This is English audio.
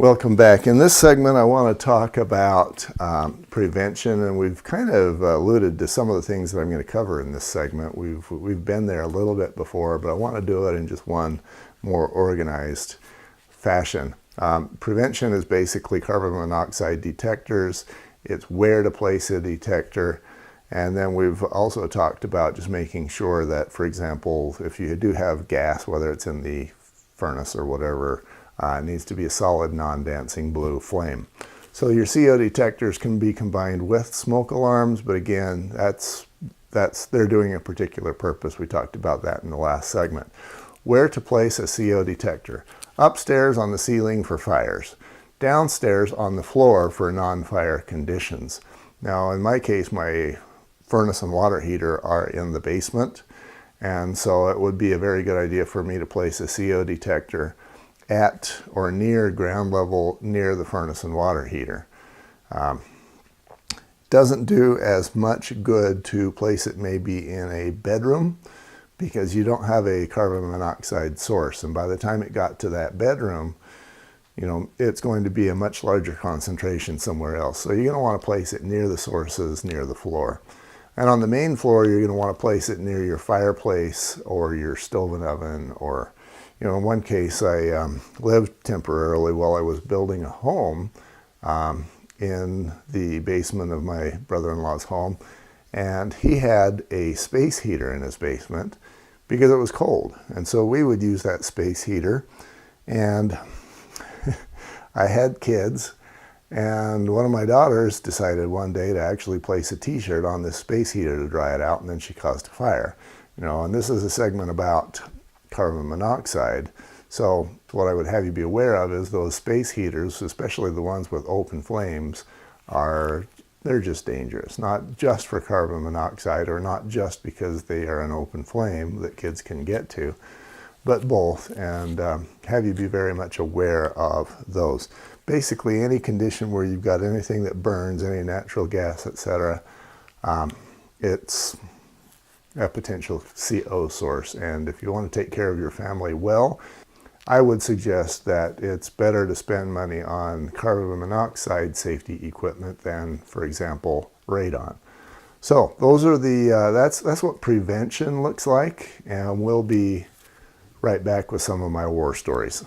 Welcome back. In this segment, I want to talk about prevention, and we've kind of alluded to some of the things that I'm going to cover in this segment. We've been there a little bit before, but I want to do it in just one more organized fashion. Prevention is basically carbon monoxide detectors. It's where to place a detector. And then we've also talked about just making sure that, for example, if you do have gas, whether it's in the furnace or whatever, it needs to be a solid non-dancing blue flame. So your CO detectors can be combined with smoke alarms, but again, they're doing a particular purpose. We talked about that in the last segment. Where to place a CO detector? Upstairs on the ceiling for fires, downstairs on the floor for non-fire conditions. Now, in my case, my furnace and water heater are in the basement, and so it would be a very good idea for me to place a CO detector at or near ground level near the furnace and water heater. Doesn't do as much good to place it maybe in a bedroom because you don't have a carbon monoxide source, and by the time it got to that bedroom, it's going to be a much larger concentration somewhere else. So you're going to want to place it near the sources, near the floor. And on the main floor, you're going to want to place it near your fireplace or your stove and oven, or in one case, I lived temporarily while I was building a home in the basement of my brother-in-law's home, and he had a space heater in his basement because it was cold. And so we would use that space heater, and I had kids, and one of my daughters decided one day to actually place a t-shirt on this space heater to dry it out, and then she caused a fire. And this is a segment about carbon monoxide. So what I would have you be aware of is those space heaters, especially the ones with open flames, they're just dangerous. Not just for carbon monoxide, or not just because they are an open flame that kids can get to, but both, and have you be very much aware of those. Basically, any condition where you've got anything that burns, any natural gas, etc., it's a potential CO source. And if you want to take care of your family well, I would suggest that it's better to spend money on carbon monoxide safety equipment than, for example, radon. So those are that's what prevention looks like, and we'll be right back with some of my war stories.